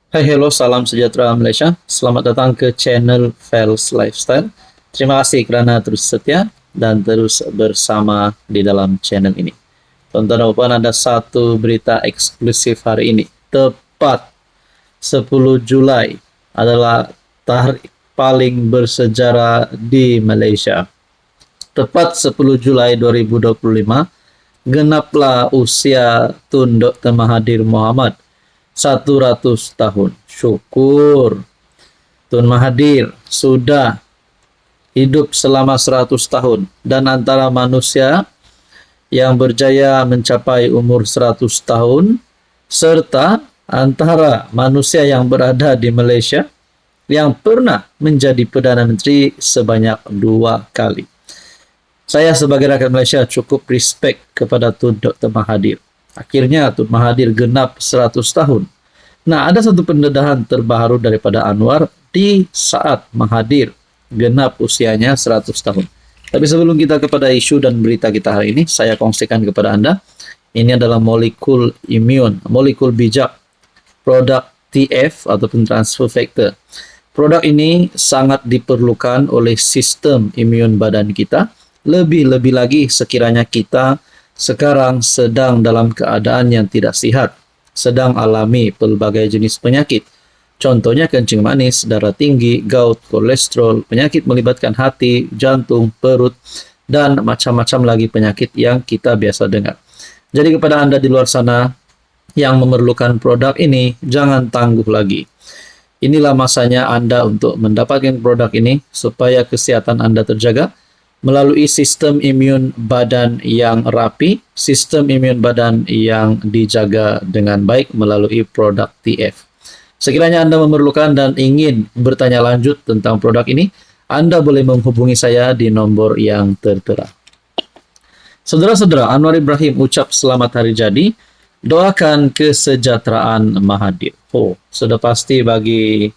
Hai, hello, salam sejahtera Malaysia. Selamat datang ke channel Fels Lifestyle. Terima kasih kerana terus setia dan terus bersama di dalam channel ini. Tuan-tuan dan puan, ada satu berita eksklusif hari ini. Tepat 10 Julai adalah tarikh paling bersejarah di Malaysia. Tepat 10 Julai 2025, genaplah usia Tun Dr. Mahathir Mohamad 100 tahun. Syukur Tun Mahathir sudah hidup selama 100 tahun dan antara manusia yang berjaya mencapai umur 100 tahun serta antara manusia yang berada di Malaysia yang pernah menjadi Perdana Menteri sebanyak 2 kali. Saya sebagai rakyat Malaysia cukup respect kepada Tun Dr. Mahathir. Akhirnya Tun Mahathir genap 100 tahun. Nah, ada satu pendedahan terbaru daripada Anwar di saat Mahathir genap usianya 100 tahun. Tapi sebelum kita kepada isu dan berita kita hari ini, saya kongsikan kepada Anda. Ini adalah molekul imun, molekul bijak, produk TF ataupun transfer factor. Produk ini sangat diperlukan oleh sistem imun badan kita. Lebih-lebih lagi sekiranya kita sekarang sedang dalam keadaan yang tidak sihat, sedang alami pelbagai jenis penyakit. Contohnya kencing manis, darah tinggi, gout, kolesterol, penyakit melibatkan hati, jantung, perut, dan macam-macam lagi penyakit yang kita biasa dengar. Jadi kepada Anda di luar sana yang memerlukan produk ini, jangan tangguh lagi. Inilah masanya Anda untuk mendapatkan produk ini supaya kesihatan Anda terjaga melalui sistem imun badan yang rapi, sistem imun badan yang dijaga dengan baik melalui produk TF. Sekiranya Anda memerlukan dan ingin bertanya lanjut tentang produk ini, Anda boleh menghubungi saya di nombor yang tertera. Saudara-saudara, Anwar Ibrahim ucap selamat hari jadi, doakan kesejahteraan Mahathir. Oh, sudah pasti bagi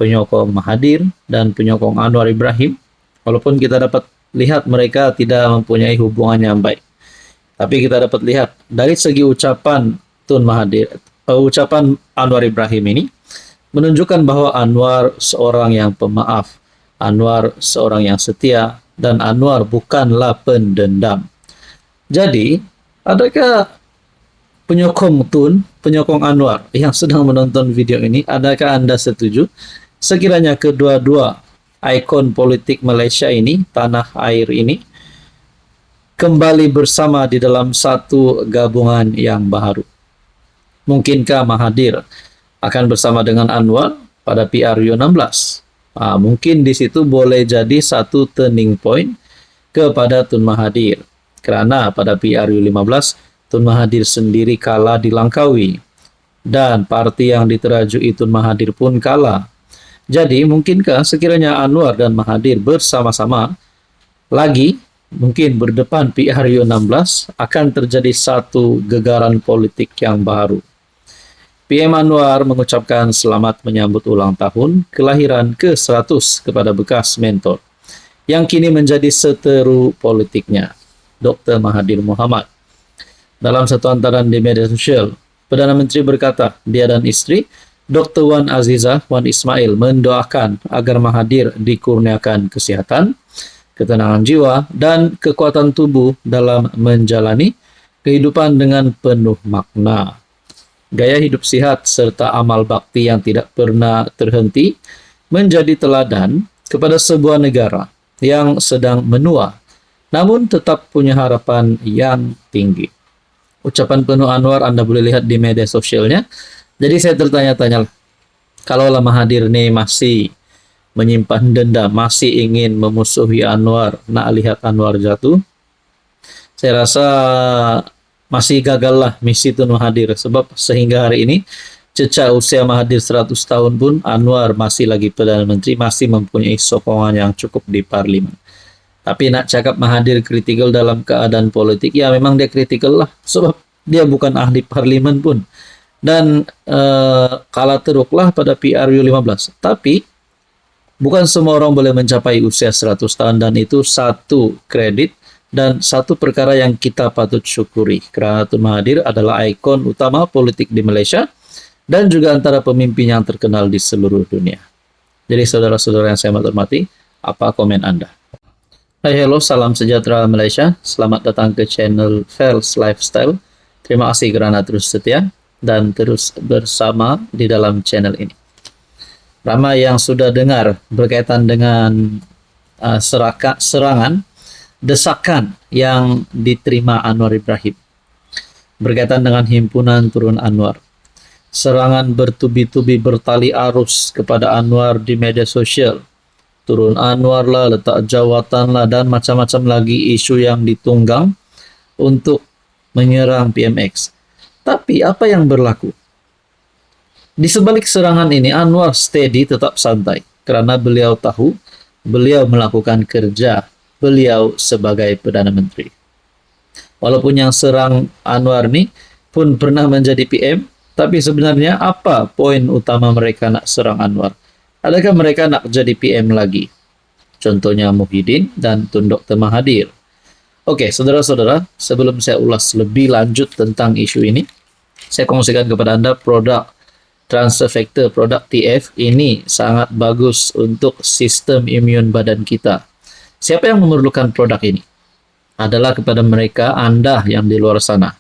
penyokong Mahathir dan penyokong Anwar Ibrahim, walaupun kita dapat lihat mereka tidak mempunyai hubungan yang baik. Tapi kita dapat lihat dari segi ucapan Tun Mahathir, ucapan Anwar Ibrahim ini menunjukkan bahwa Anwar seorang yang pemaaf, Anwar seorang yang setia, dan Anwar bukanlah pendendam. Jadi, adakah penyokong Tun, penyokong Anwar yang sedang menonton video ini, adakah Anda setuju sekiranya kedua-dua ikon politik Malaysia ini, tanah air ini, kembali bersama di dalam satu gabungan yang baru? Mungkinkah Mahathir akan bersama dengan Anwar pada PRU 16? Mungkin di situ boleh jadi satu turning point kepada Tun Mahathir. Kerana pada PRU 15, Tun Mahathir sendiri kalah di Langkawi. Dan parti yang diterajui Tun Mahathir pun kalah. Jadi, mungkinkah sekiranya Anwar dan Mahathir bersama-sama lagi, mungkin berdepan PRU 16, akan terjadi satu gegaran politik yang baru. PM Anwar mengucapkan selamat menyambut ulang tahun kelahiran ke-100 kepada bekas mentor, yang kini menjadi seteru politiknya, Dr. Mahathir Mohamad. Dalam satu hantaran di media sosial, Perdana Menteri berkata, dia dan isteri, Dr. Wan Azizah Wan Ismail mendoakan agar Mahathir dikurniakan kesihatan, ketenangan jiwa, dan kekuatan tubuh dalam menjalani kehidupan dengan penuh makna. Gaya hidup sihat serta amal bakti yang tidak pernah terhenti menjadi teladan kepada sebuah negara yang sedang menua, namun tetap punya harapan yang tinggi. Ucapan penuh Anwar Anda boleh lihat di media sosialnya. Jadi saya tertanya-tanya, kalaulah Mahathir ini masih menyimpan dendam, masih ingin memusuhi Anwar, nak lihat Anwar jatuh, saya rasa masih gagallah misi Tun Mahathir. Sebab sehingga hari ini, cecak usia Mahathir 100 tahun pun, Anwar masih lagi Perdana Menteri, masih mempunyai sokongan yang cukup di Parlimen. Tapi nak cakap Mahathir kritikal dalam keadaan politik, ya memang dia kritikal lah. Sebab dia bukan ahli Parlimen pun. Dan kalah teruklah pada PRU 15. Tapi bukan semua orang boleh mencapai usia 100 tahun, dan itu satu kredit dan satu perkara yang kita patut syukuri. Kerana Tun Mahathir adalah ikon utama politik di Malaysia dan juga antara pemimpin yang terkenal di seluruh dunia. Jadi saudara-saudara yang saya hormati, apa komen Anda? Hai, hello, salam sejahtera Malaysia. Selamat datang ke channel Fels Lifestyle. Terima kasih kerana terus setia dan terus bersama di dalam channel ini. Ramai yang sudah dengar berkaitan dengan serangan, desakan yang diterima Anwar Ibrahim berkaitan dengan himpunan Turun Anwar. Serangan bertubi-tubi bertali arus kepada Anwar di media sosial. Turun Anwar lah, letak jawatan lah, dan macam-macam lagi isu yang ditunggang untuk menyerang PMX. Tapi apa yang berlaku? Di sebalik serangan ini, Anwar steady, tetap santai. Kerana beliau tahu, beliau melakukan kerja beliau sebagai Perdana Menteri. Walaupun yang serang Anwar ni pun pernah menjadi PM, tapi sebenarnya apa poin utama mereka nak serang Anwar? Adakah mereka nak jadi PM lagi? Contohnya Muhyiddin dan Tun Dr. Mahathir. Oke, saudara-saudara, sebelum saya ulas lebih lanjut tentang isu ini, saya kongsikan kepada Anda produk transfer factor, produk TF ini sangat bagus untuk sistem imun badan kita. Siapa yang memerlukan produk ini? Adalah kepada mereka Anda yang di luar sana,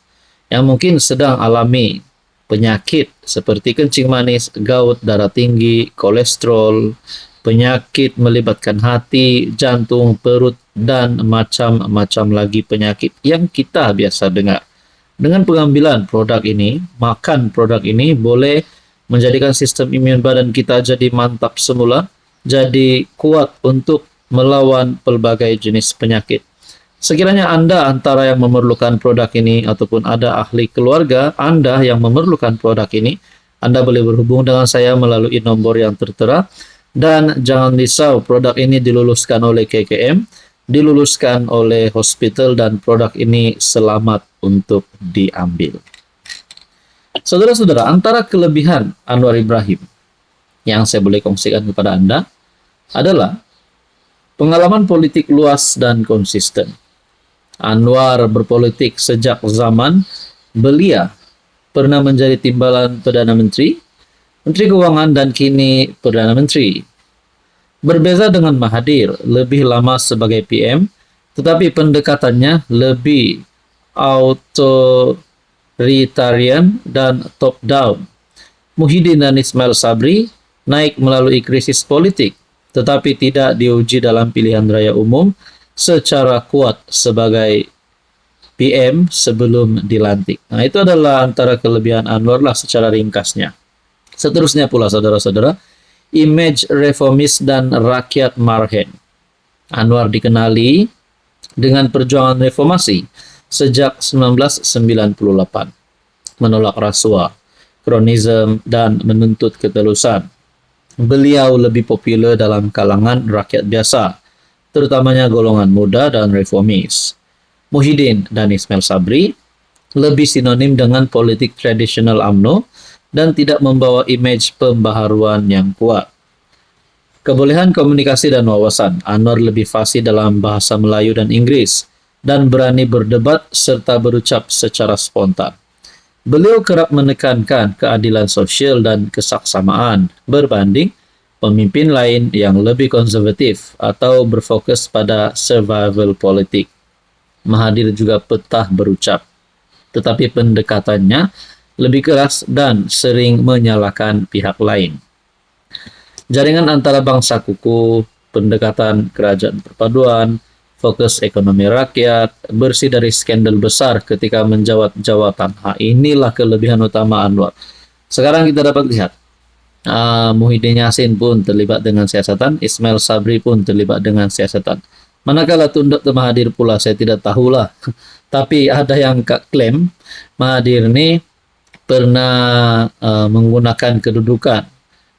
yang mungkin sedang alami penyakit seperti kencing manis, gout, darah tinggi, kolesterol, penyakit melibatkan hati, jantung, perut, dan macam-macam lagi penyakit yang kita biasa dengar. Dengan pengambilan produk ini, makan produk ini boleh menjadikan sistem imun badan kita jadi mantap semula, jadi kuat untuk melawan pelbagai jenis penyakit. Sekiranya Anda antara yang memerlukan produk ini ataupun ada ahli keluarga Anda yang memerlukan produk ini, Anda boleh berhubung dengan saya melalui nombor yang tertera. Dan jangan risau, produk ini diluluskan oleh KKM, diluluskan oleh hospital, dan produk ini selamat untuk diambil. Saudara-saudara, antara kelebihan Anwar Ibrahim yang saya boleh kongsikan kepada Anda adalah pengalaman politik luas dan konsisten. Anwar berpolitik sejak zaman belia, pernah menjadi timbalan Perdana Menteri, Menteri Keuangan, dan kini Perdana Menteri. Berbeza dengan Mahathir, lebih lama sebagai PM, tetapi pendekatannya lebih authoritarian dan top-down. Muhyiddin dan Ismail Sabri naik melalui krisis politik, tetapi tidak diuji dalam pilihan raya umum secara kuat sebagai PM sebelum dilantik. Nah, itu adalah antara kelebihan Anwar lah secara ringkasnya. Seterusnya pula, saudara-saudara, image reformis dan rakyat marhen. Anwar dikenali dengan perjuangan reformasi sejak 1998, menolak rasuah, kronisme, dan menuntut ketelusan. Beliau lebih populer dalam kalangan rakyat biasa, terutamanya golongan muda dan reformis. Muhyiddin dan Ismail Sabri lebih sinonim dengan politik tradisional UMNO dan tidak membawa imej pembaharuan yang kuat. Kebolehan komunikasi dan wawasan, Anwar lebih fasih dalam bahasa Melayu dan Inggris dan berani berdebat serta berucap secara spontan. Beliau kerap menekankan keadilan sosial dan kesaksamaan berbanding pemimpin lain yang lebih konservatif atau berfokus pada survival politik. Mahathir juga petah berucap, tetapi pendekatannya lebih keras dan sering menyalahkan pihak lain. Jaringan antara bangsa kukuh, pendekatan kerajaan perpaduan, fokus ekonomi rakyat, bersih dari skandal besar ketika menjawat jawatan. Inilah kelebihan utama Anwar. Sekarang kita dapat lihat, Muhyiddin Yassin pun terlibat dengan siasatan, Ismail Sabri pun terlibat dengan siasatan. Manakala Tun Dr. Mahathir pula, saya tidak tahulah. Tapi ada yang klaim Mahathir ini pernah menggunakan kedudukan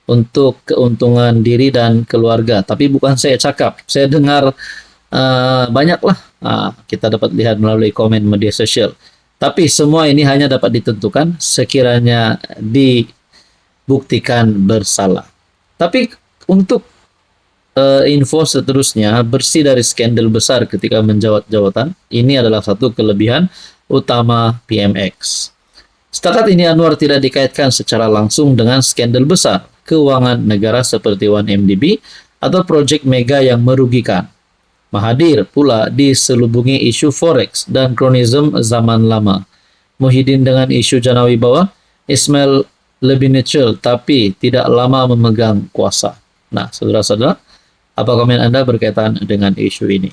untuk keuntungan diri dan keluarga. Tapi bukan saya cakap, saya dengar banyaklah kita dapat lihat melalui komen media sosial. Tapi semua ini hanya dapat ditentukan sekiranya dibuktikan bersalah. Tapi untuk info seterusnya, bersih dari skandal besar ketika menjawat jawatan, ini adalah satu kelebihan utama PMX. Setakat ini Anwar tidak dikaitkan secara langsung dengan skandal besar keuangan negara seperti 1MDB atau proyek mega yang merugikan. Mahathir pula diselubungi isu forex dan kronisme zaman lama. Muhyiddin dengan isu Janawi bawah, Ismail lebih neutral tapi tidak lama memegang kuasa. Nah, saudara-saudara, apa komen Anda berkaitan dengan isu ini?